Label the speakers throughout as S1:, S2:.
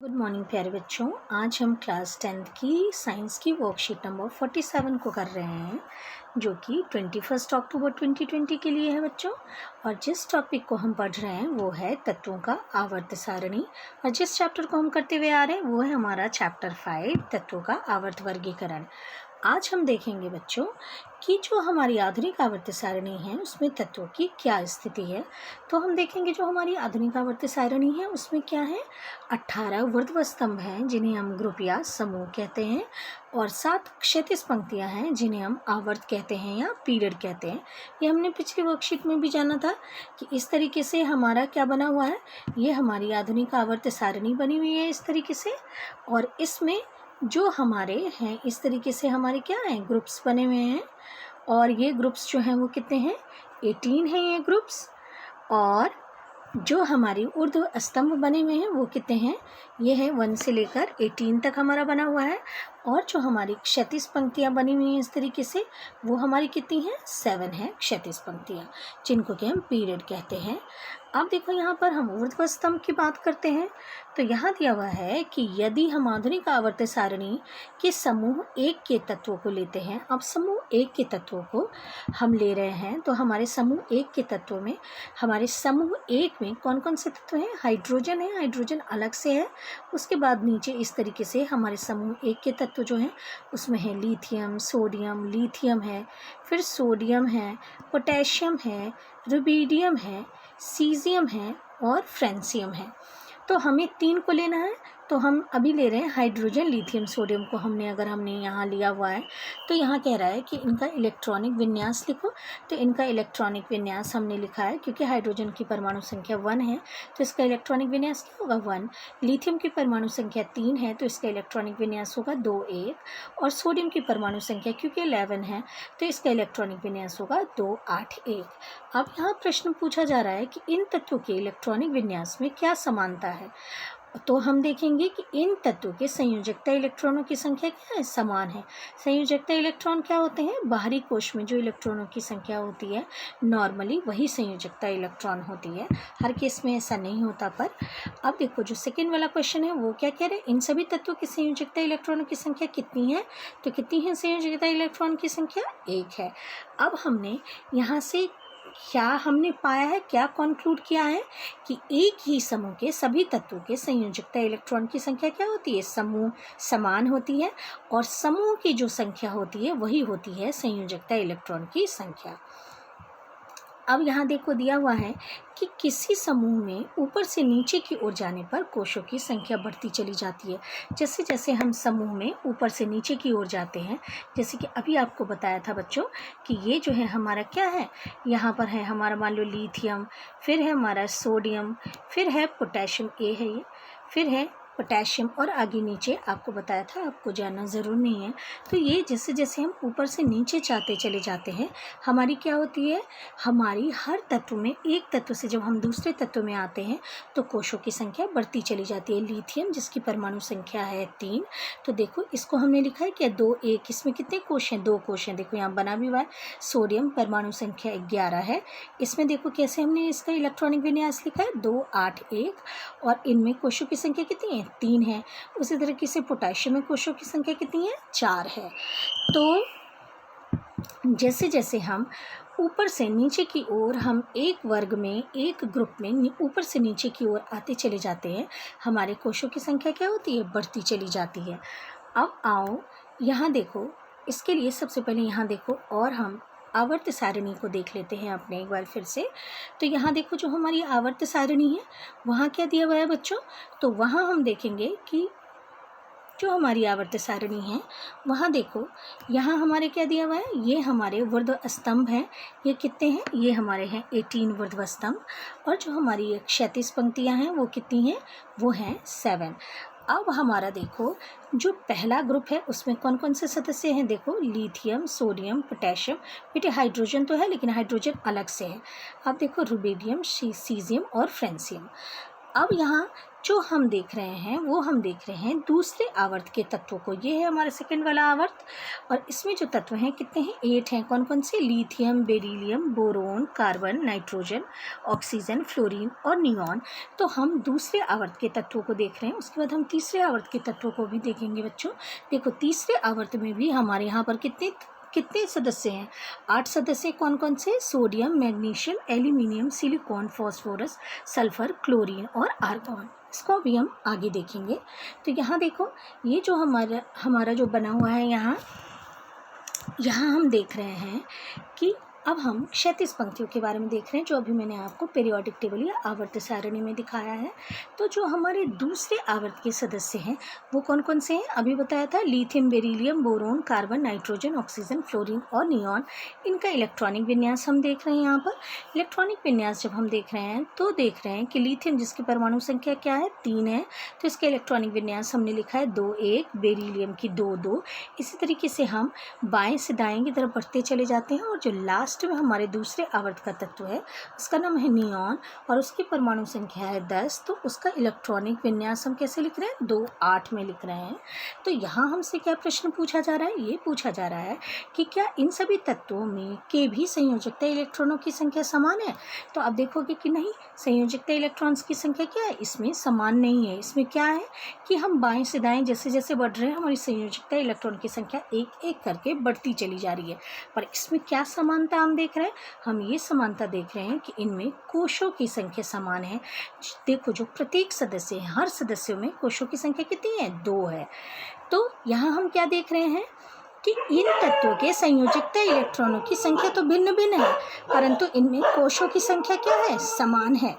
S1: Good morning प्यारे बच्चों। आज हम क्लास 10th की साइंस की वर्कशीट नंबर 47 को कर रहे हैं, जो कि 21 अक्टूबर 2020 के लिए है बच्चों। और जिस टॉपिक को हम पढ़ रहे हैं वो है तत्वों का आवर्त सारणी, और जिस चैप्टर को हम करते हुए आ रहे हैं वो है हमारा चैप्टर 5 तत्वों का आवर्त वर्गीकरण। आज हम देखेंगे बच्चों कि जो हमारी आधुनिक आवर्त सारणी है उसमें तत्वों की क्या स्थिति है। तो हम देखेंगे जो हमारी आधुनिक आवर्त सारणी है उसमें क्या है, 18 ऊर्ध्व स्तंभ हैं जिन्हें हम ग्रुप या समूह कहते हैं, और 7 क्षैतिज पंक्तियां हैं जिन्हें हम आवर्त कहते हैं या पीरियड कहते हैं। ये हमने पिछली वर्कशीट में भी जाना था कि इस तरीके से हमारा क्या बना हुआ है, ये हमारी आधुनिक आवर्त सारणी बनी हुई है इस तरीके से। और इसमें जो हमारे हैं इस तरीके से हमारे क्या हैं, ग्रुप्स बने हुए हैं। और ये ग्रुप्स जो हैं वो कितने हैं, 18 हैं ये ग्रुप्स। और जो हमारी ऊर्ध्व स्तंभ बने हुए हैं वो कितने हैं, ये है 1 से लेकर 18 तक हमारा बना हुआ है। और जो हमारी क्षैतिज पंक्तियां बनी हुई हैं इस तरीके से वो हमारी कितनी हैं, 7 हैं क्षैतिज पंक्तियां, जिनको कि हम पीरियड कहते हैं। अब देखो यहाँ पर हम ऊर्ध्व स्तंभ की बात करते हैं, तो यहाँ दिया हुआ है कि यदि हम आधुनिक आवर्त सारणी के समूह 1 के तत्वों को लेते हैं। अब समूह 1 के तत्वों को हम ले रहे हैं, तो हमारे समूह 1 के तत्वों में, हमारे समूह 1 में कौन कौन से तत्व हैं, हाइड्रोजन है, हाइड्रोजन अलग से है। उसके बाद नीचे इस तरीके से हमारे समूह 1 के तत्व जो हैं उसमें है लिथियम, सोडियम, लिथियम है, फिर सोडियम है, पोटेशियम है, रुबिडियम है, सीजियम है और फ्रेंसियम है। तो हमें 3 को लेना है, तो हम अभी ले रहे हैं हाइड्रोजन, लिथियम, सोडियम को। हमने यहाँ लिया हुआ है, तो यहाँ कह रहा है कि इनका इलेक्ट्रॉनिक विन्यास लिखो। तो इनका इलेक्ट्रॉनिक विन्यास हमने लिखा है, क्योंकि हाइड्रोजन की परमाणु संख्या 1 है तो इसका इलेक्ट्रॉनिक विन्यास क्या होगा, 1। लिथियम की परमाणु संख्या 3 है तो इसका इलेक्ट्रॉनिक विन्यास होगा 2, 1। और सोडियम की परमाणु संख्या क्योंकि 11 है तो इसका इलेक्ट्रॉनिक विन्यास होगा 2, 8, 1। अब यहाँ प्रश्न पूछा जा रहा है कि इन तत्वों के इलेक्ट्रॉनिक विन्यास में क्या समानता है। तो हम देखेंगे कि इन तत्वों के संयोजकता इलेक्ट्रॉनों की संख्या क्या है, समान है। संयोजकता इलेक्ट्रॉन क्या होते हैं, बाहरी कोश में जो इलेक्ट्रॉनों की संख्या होती है नॉर्मली वही संयोजकता इलेक्ट्रॉन होती है, हर केस में ऐसा नहीं होता। पर अब देखो जो सेकेंड वाला क्वेश्चन है वो क्या कह रहे हैं, इन सभी तत्वों की संयोजकता इलेक्ट्रॉनों की संख्या कितनी है। तो कितनी है संयोजकता इलेक्ट्रॉन की संख्या, 1 है। अब हमने यहाँ से क्या हमने पाया है, क्या कंक्लूड किया है कि एक ही समूह के सभी तत्वों के संयोजकता इलेक्ट्रॉन की संख्या क्या होती है, समूह समान होती है, और समूह की जो संख्या होती है वही होती है संयोजकता इलेक्ट्रॉन की संख्या। अब यहाँ देखो दिया हुआ है कि किसी समूह में ऊपर से नीचे की ओर जाने पर कोशों की संख्या बढ़ती चली जाती है। जैसे जैसे हम समूह में ऊपर से नीचे की ओर जाते हैं, जैसे कि अभी आपको बताया था बच्चों कि ये जो है हमारा क्या है, यहाँ पर है हमारा मान लो लिथियम, फिर है हमारा सोडियम, फिर है पोटेशियम, ए है ये, फिर है पोटेशियम, और आगे नीचे आपको बताया था, आपको जानना ज़रूर नहीं है। तो ये जैसे जैसे हम ऊपर से नीचे जाते चले जाते हैं, हमारी क्या होती है, हमारी हर तत्व में, एक तत्व से जब हम दूसरे तत्व में आते हैं तो कोशों की संख्या बढ़ती चली जाती है। लिथियम जिसकी परमाणु संख्या है 3, तो देखो इसको हमने लिखा है क्या, 2, 1। इसमें कितने कोश हैं, 2 कोश हैं, देखो यहाँ बना भी हुआ है। सोडियम परमाणु संख्या 11 है, इसमें देखो कैसे हमने इसका इलेक्ट्रॉनिक विन्यास लिखा है, 2, 8, 1। और इनमें कोशों की संख्या कितनी है, 3 है। उसी तरीके से पोटेशियम में कोशों की संख्या कितनी है, 4 है। तो जैसे जैसे हम ऊपर से नीचे की ओर, हम एक वर्ग में, एक ग्रुप में ऊपर से नीचे की ओर आते चले जाते हैं, हमारे कोशों की संख्या क्या होती है, बढ़ती चली जाती है। अब आओ यहाँ देखो, इसके लिए सबसे पहले यहाँ देखो और हम आवर्त सारणी को देख लेते हैं अपने एक बार फिर से। तो यहाँ देखो जो हमारी आवर्त सारणी है वहाँ क्या दिया हुआ है बच्चों, तो वहाँ हम देखेंगे कि जो हमारी आवर्त सारणी है वहाँ देखो, यहाँ हमारे क्या दिया हुआ है, ये हमारे ऊर्ध्व स्तंभ हैं। ये कितने हैं, ये हमारे हैं 18 ऊर्ध्व स्तंभ। और जो हमारी ये क्षैतिज पंक्तियाँ हैं वो कितनी हैं, वो हैं 7। अब हमारा देखो जो पहला ग्रुप है उसमें कौन कौन से सदस्य हैं, देखो लिथियम, सोडियम, पोटेशियम, बेटे हाइड्रोजन तो है लेकिन हाइड्रोजन अलग से है। अब देखो रुबिडियम, सीजियम और फ्रेंसियम। अब यहाँ जो हम देख रहे हैं वो हम देख रहे हैं दूसरे आवर्त के तत्वों को। ये है हमारा सेकंड वाला आवर्त और इसमें जो तत्व हैं कितने हैं, 8 हैं। कौन कौन से, lithium, beryllium, boron, carbon, nitrogen, oxygen, fluorine और नियॉन। तो हम दूसरे आवर्त के तत्वों को देख रहे हैं, उसके बाद हम तीसरे आवर्त के तत्वों को भी देखेंगे बच्चों। देखो तीसरे आवर्त में भी हमारे यहाँ पर कितने कितने सदस्य हैं, 8 सदस्य। कौन कौन से, sodium, magnesium, aluminium, silicon, phosphorus, sulphur, chlorine और आर्गॉन। इसको भी हम आगे देखेंगे। तो यहाँ देखो ये जो हमारा जो बना हुआ है यहाँ हम देख रहे हैं कि अब हम क्षैतिज पंक्तियों के बारे में देख रहे हैं, जो अभी मैंने आपको पीरियोडिक टेबल या आवर्त सारणी में दिखाया है। तो जो हमारे दूसरे आवर्त के सदस्य हैं वो कौन कौन से हैं, अभी बताया था, lithium, beryllium, boron, carbon, nitrogen, oxygen, fluorine और नियॉन। इनका इलेक्ट्रॉनिक विन्यास हम देख रहे हैं। यहाँ पर इलेक्ट्रॉनिक विन्यास जब हम देख रहे हैं तो देख रहे हैं कि लिथियम जिसकी परमाणु संख्या क्या है, 3 है, तो इसका इलेक्ट्रॉनिक विन्यास हमने लिखा है 2-1, बेरिलियम की 2-2। इसी तरीके से हम बाएँ से दाएँ की तरफ बढ़ते चले जाते हैं और जो लास्ट में हमारे दूसरे आवर्त का तत्व है उसका नाम है नियॉन और उसकी परमाणु संख्या है 10। तो उसका इलेक्ट्रॉनिक विन्यास हम कैसे लिख रहे हैं, 2-8 में लिख रहे हैं। तो यहाँ हमसे क्या प्रश्न पूछा जा रहा है, ये पूछा जा रहा है कि क्या इन सभी तत्वों में के भी संयोजकता इलेक्ट्रॉनों की संख्या समान है। तो आप देखोगे कि नहीं, संयोजकता इलेक्ट्रॉन्स की संख्या क्या है, इसमें समान नहीं है। इसमें क्या है कि हम बाएं से दाएं जैसे जैसे बढ़ रहे हैं हमारी संयोजकता इलेक्ट्रॉन की संख्या एक एक करके बढ़ती चली जा रही है। पर इसमें क्या समानता हम देख रहे हैं, हम ये समानता देख रहे हैं कि इनमें कोशों की संख्या समान है। देखो जो प्रत्येक सदस्य है, हर सदस्यों में कोशों की संख्या कितनी है, 2 है। तो यहाँ हम क्या देख रहे हैं कि इन तत्वों के संयोजकता इलेक्ट्रॉनों की संख्या तो भिन्न भिन्न है, परंतु इनमें कोशों की संख्या क्या है, समान है।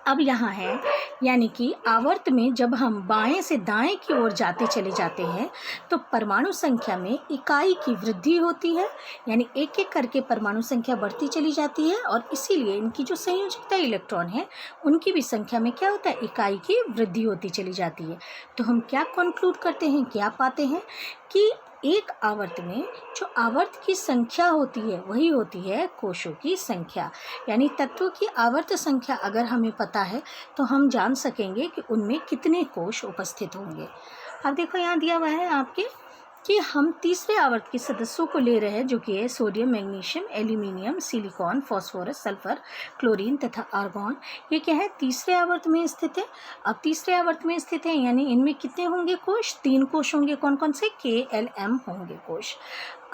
S1: अब यहाँ है यानी कि आवर्त में जब हम बाएं से दाएं की ओर जाते चले जाते हैं तो परमाणु संख्या में इकाई की वृद्धि होती है, यानी एक एक करके परमाणु संख्या बढ़ती चली जाती है और इसीलिए इनकी जो संयोजकता इलेक्ट्रॉन है उनकी भी संख्या में क्या होता है, इकाई की वृद्धि होती चली जाती है। तो हम क्या कंक्लूड करते हैं, क्या पाते हैं कि एक आवर्त में जो आवर्त की संख्या होती है वही होती है कोशों की संख्या। यानी तत्वों की आवर्त संख्या अगर हमें पता है तो हम जान सकेंगे कि उनमें कितने कोश उपस्थित होंगे। अब देखो यहाँ दिया हुआ है आपके कि हम तीसरे आवर्त के सदस्यों को ले रहे हैं, जो कि है sodium, magnesium, aluminium, silicon, phosphorus, sulphur, chlorine तथा आर्गॉन। ये क्या है, तीसरे आवर्त में स्थित है। अब तीसरे आवर्त में स्थित है यानी इनमें कितने होंगे कोश, 3 कोश होंगे। कौन कौन से, KLM होंगे कोश।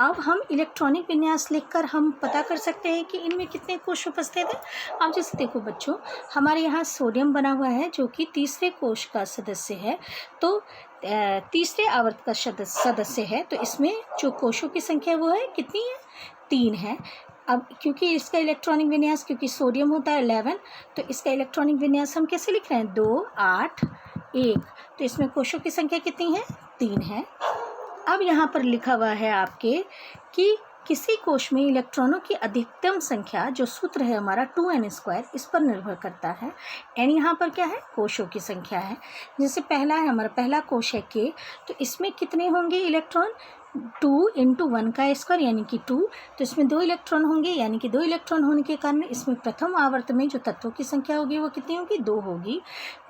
S1: अब हम इलेक्ट्रॉनिक विन्यास लिखकर हम पता कर सकते हैं कि इनमें कितने कोश उपस्थित हैं। अब जैसे देखो बच्चों, हमारे यहाँ सोडियम बना हुआ है जो कि तीसरे कोश का सदस्य है, तो तीसरे आवर्त का सदस्य है, तो इसमें जो कोशों की संख्या वो है कितनी है, 3 है। अब क्योंकि इसका इलेक्ट्रॉनिक विन्यास, क्योंकि सोडियम होता है 11, तो इसका इलेक्ट्रॉनिक विन्यास हम कैसे लिख रहे हैं, 2, 8, 1। तो इसमें कोशों की संख्या कितनी है, 3 है। अब यहाँ पर लिखा हुआ है आपके कि किसी कोश में इलेक्ट्रॉनों की अधिकतम संख्या, जो सूत्र है हमारा 2n², इस पर निर्भर करता है। n यहाँ पर क्या है, कोशों की संख्या है। जैसे पहला है हमारा, पहला कोश है K, तो इसमें कितने होंगे इलेक्ट्रॉन, 2 × 1 का स्क्वायर यानी कि 2। तो इसमें 2 इलेक्ट्रॉन होंगे, यानी कि 2 इलेक्ट्रॉन होने के कारण इसमें प्रथम आवर्त में जो तत्वों की संख्या होगी वो कितनी होगी, 2 होगी।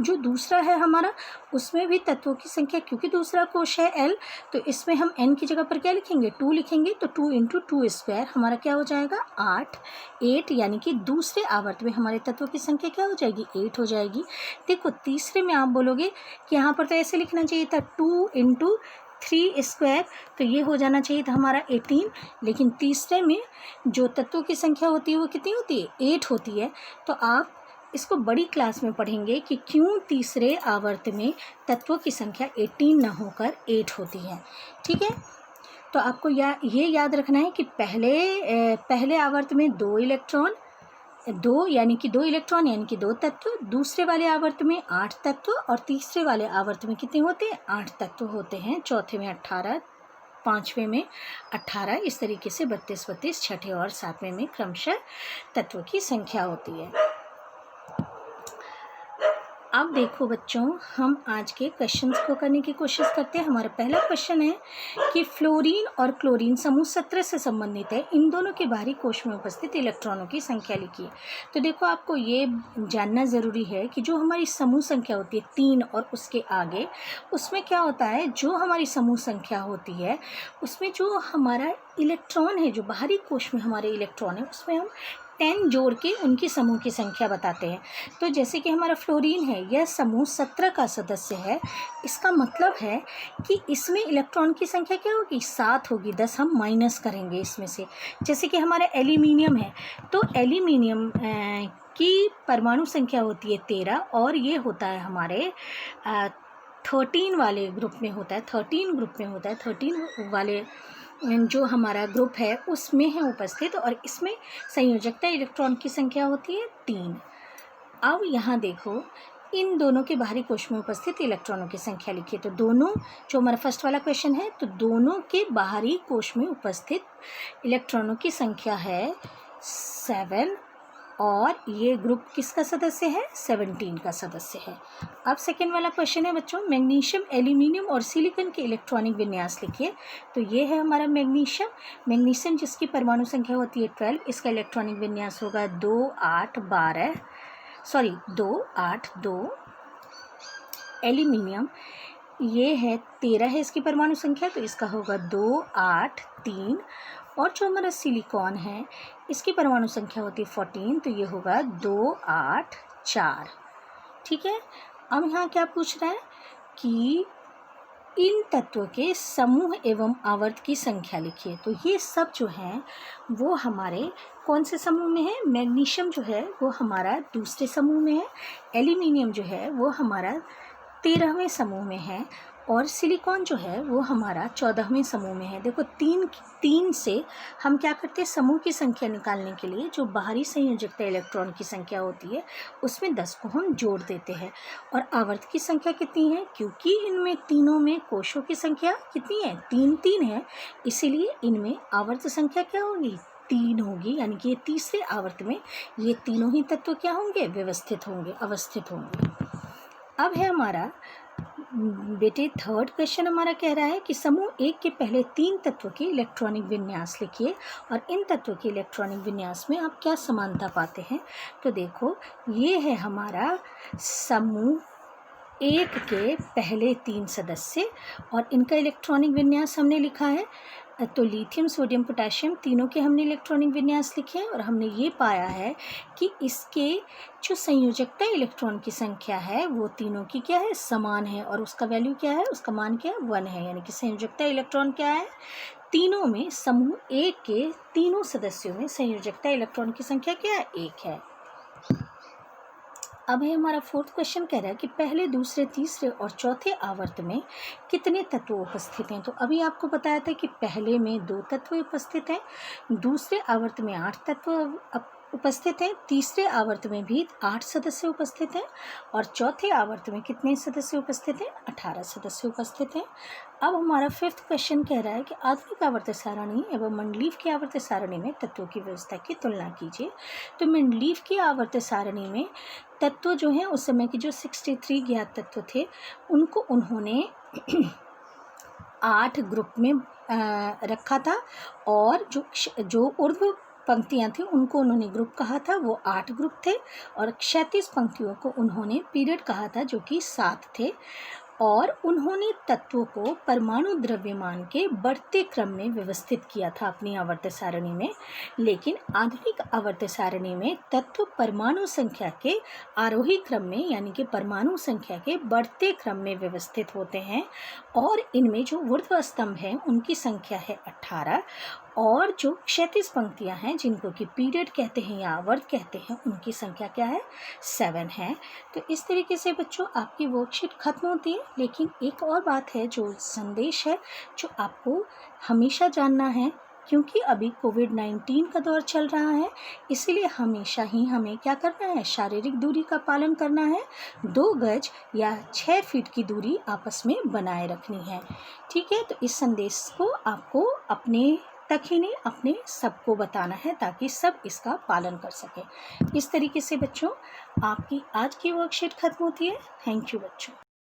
S1: जो दूसरा है हमारा, उसमें भी तत्वों की संख्या, क्योंकि दूसरा कोश है L, तो इसमें हम n की जगह पर क्या लिखेंगे, 2 लिखेंगे। तो 2 × 2² हमारा क्या हो जाएगा, 8, यानी कि दूसरे आवर्त में हमारे तत्वों की संख्या क्या हो जाएगी, 8 हो जाएगी। देखो तीसरे में आप बोलोगे कि यहाँ पर तो ऐसे लिखना चाहिए था 2 × 3², तो ये हो जाना चाहिए था हमारा 18, लेकिन तीसरे में जो तत्वों की संख्या होती है वो कितनी होती है, 8 होती है। तो आप इसको बड़ी क्लास में पढ़ेंगे कि क्यों तीसरे आवर्त में तत्वों की संख्या 18 न होकर 8 होती है। ठीक है, तो आपको ये याद रखना है कि पहले आवर्त में 2 इलेक्ट्रॉन यानी कि 2 तत्व, दूसरे वाले आवर्त में 8 तत्व और तीसरे वाले आवर्त में कितने होते हैं, 8 तत्व होते हैं। चौथे में 18, पाँचवें में 18, इस तरीके से 32, छठे और सातवें में क्रमशः तत्वों की संख्या होती है। अब देखो बच्चों, हम आज के क्वेश्चंस को करने की कोशिश करते हैं। हमारा पहला क्वेश्चन है कि फ्लोरीन और क्लोरीन समूह 17 से संबंधित है। इन दोनों के बाहरी कोश में उपस्थित इलेक्ट्रॉनों की संख्या लिखिए। तो देखो, आपको ये जानना ज़रूरी है कि जो हमारी समूह संख्या होती है 3 और उसके आगे, उसमें क्या होता है, जो हमारी समूह संख्या होती है उसमें जो हमारा इलेक्ट्रॉन है, जो बाहरी कोश में हमारे इलेक्ट्रॉन है, उसमें हम 10 जोड़ के उनकी समूह की संख्या बताते हैं। तो जैसे कि हमारा फ्लोरीन है, यह समूह 17 का सदस्य है। इसका मतलब है कि इसमें इलेक्ट्रॉन की संख्या क्या होगी, 7 होगी। 10 हम माइनस करेंगे इसमें से। जैसे कि हमारा एल्यूमिनियम है, तो एल्यूमिनियम की परमाणु संख्या होती है 13 और ये होता है हमारे 13 वाले ग्रुप में होता है। 13 ग्रुप में होता है। 13 वाले जो हमारा ग्रुप है उसमें है उपस्थित, और इसमें संयोजकता इलेक्ट्रॉन की संख्या होती है 3। अब यहाँ देखो, इन दोनों के बाहरी कोश में उपस्थित इलेक्ट्रॉनों की संख्या लिखिए। तो दोनों, जो हमारा फर्स्ट वाला क्वेश्चन है, तो दोनों के बाहरी कोश में उपस्थित इलेक्ट्रॉनों की संख्या है 7, और ये ग्रुप किसका सदस्य है, 17 का सदस्य है। अब सेकेंड वाला क्वेश्चन है बच्चों, मैग्नीशियम, एल्यूमिनियम और सिलिकॉन के इलेक्ट्रॉनिक विन्यास लिखिए। तो ये है हमारा मैग्नीशियम जिसकी परमाणु संख्या होती है 12, इसका इलेक्ट्रॉनिक विन्यास होगा 2, 8, 2। एल्यूमिनियम ये है 13 है इसकी परमाणु संख्या, तो इसका होगा 2, 8, 3। और जो हमारा सिलिकॉन है, इसकी परमाणु संख्या होती है 14, तो ये होगा 2, 8, 4। ठीक है। अब यहाँ क्या पूछ रहा है कि इन तत्वों के समूह एवं आवर्त की संख्या लिखिए। तो ये सब जो हैं वो हमारे कौन से समूह में है। मैग्नीशियम जो है वो हमारा दूसरे समूह में है, एल्यूमिनियम जो है वो हमारा 13वें समूह में है, और सिलिकॉन जो है वो हमारा 14वें समूह में है। देखो, तीन से हम क्या करते हैं, समूह की संख्या निकालने के लिए जो बाहरी संयोजकता इलेक्ट्रॉन की संख्या होती है उसमें 10 को हम जोड़ देते हैं। और आवर्त की संख्या कितनी है, क्योंकि इनमें तीनों में कोशों की संख्या कितनी है, 3 है, इसीलिए इनमें आवर्त संख्या क्या होगी, 3 होगी। यानी कि ये तीसरे आवर्त में ये तीनों ही तत्व क्या होंगे, अवस्थित होंगे। अब है हमारा बेटे थर्ड क्वेश्चन, हमारा कह रहा है कि समूह 1 के पहले 3 तत्वों की इलेक्ट्रॉनिक विन्यास लिखिए, और इन तत्वों के इलेक्ट्रॉनिक विन्यास में आप क्या समानता पाते हैं। तो देखो, ये है हमारा समूह 1 के पहले 3 सदस्य, और इनका इलेक्ट्रॉनिक विन्यास हमने लिखा है। तो लिथियम, सोडियम, पोटेशियम तीनों के हमने इलेक्ट्रॉनिक विन्यास लिखे हैं, और हमने ये पाया है कि इसके जो संयोजकता इलेक्ट्रॉन की संख्या है वो तीनों की क्या है, समान है, और उसका वैल्यू क्या है, उसका मान क्या है, 1 है। यानी कि संयोजकता इलेक्ट्रॉन क्या है, तीनों में, समूह 1 के तीनों सदस्यों में संयोजकता इलेक्ट्रॉन की संख्या क्या है, 1 है। अब है हमारा फोर्थ क्वेश्चन, कह रहा है कि पहले, दूसरे, तीसरे और चौथे आवर्त में कितने तत्व उपस्थित हैं। तो अभी आपको बताया था कि पहले में 2 तत्व उपस्थित हैं, दूसरे आवर्त में 8 तत्व उपस्थित हैं, तीसरे आवर्त में भी 8 सदस्य उपस्थित हैं, और चौथे आवर्त में कितने सदस्य उपस्थित हैं, 18 सदस्य उपस्थित हैं। अब हमारा फिफ्थ क्वेश्चन कह रहा है कि आधुनिक आवर्त सारणी एवं मंडलीफ की आवर्त सारणी में तत्वों की व्यवस्था की तुलना कीजिए। तो मंडलीफ की आवर्त सारणी में तत्व जो हैं, उस समय के जो 63 ज्ञात तत्व थे उनको उन्होंने 8 ग्रुप में रखा था, और जो ऊर्ध्व पंक्तियां थी उनको उन्होंने ग्रुप कहा था, वो 8 ग्रुप थे, और क्षैतिज पंक्तियों को उन्होंने पीरियड कहा था, जो कि 7 थे। और उन्होंने तत्वों को परमाणु द्रव्यमान के बढ़ते क्रम में व्यवस्थित किया था अपनी आवर्त सारणी में। लेकिन आधुनिक आवर्त सारणी में तत्व परमाणु संख्या के आरोही क्रम में, यानी कि परमाणु संख्या के बढ़ते क्रम में व्यवस्थित होते हैं, और इनमें जो ऊर्ध्व स्तंभ हैं उनकी संख्या है 18, और जो क्षैतिज पंक्तियां हैं जिनको कि पीरियड कहते हैं या आवर्त कहते हैं, उनकी संख्या क्या है, 7 है। तो इस तरीके से बच्चों आपकी वर्कशीट खत्म होती है। लेकिन एक और बात है, जो संदेश है, जो आपको हमेशा जानना है, क्योंकि अभी कोविड-19 का दौर चल रहा है, इसीलिए हमेशा ही हमें क्या करना है, शारीरिक दूरी का पालन करना है। 2 गज या 6 फीट की दूरी आपस में बनाए रखनी है। ठीक है। तो इस संदेश को आपको अपने तक ही नहीं, अपने सबको बताना है ताकि सब इसका पालन कर सकें। इस तरीके से बच्चों आपकी आज की वर्कशीट खत्म होती है। थैंक यू बच्चों।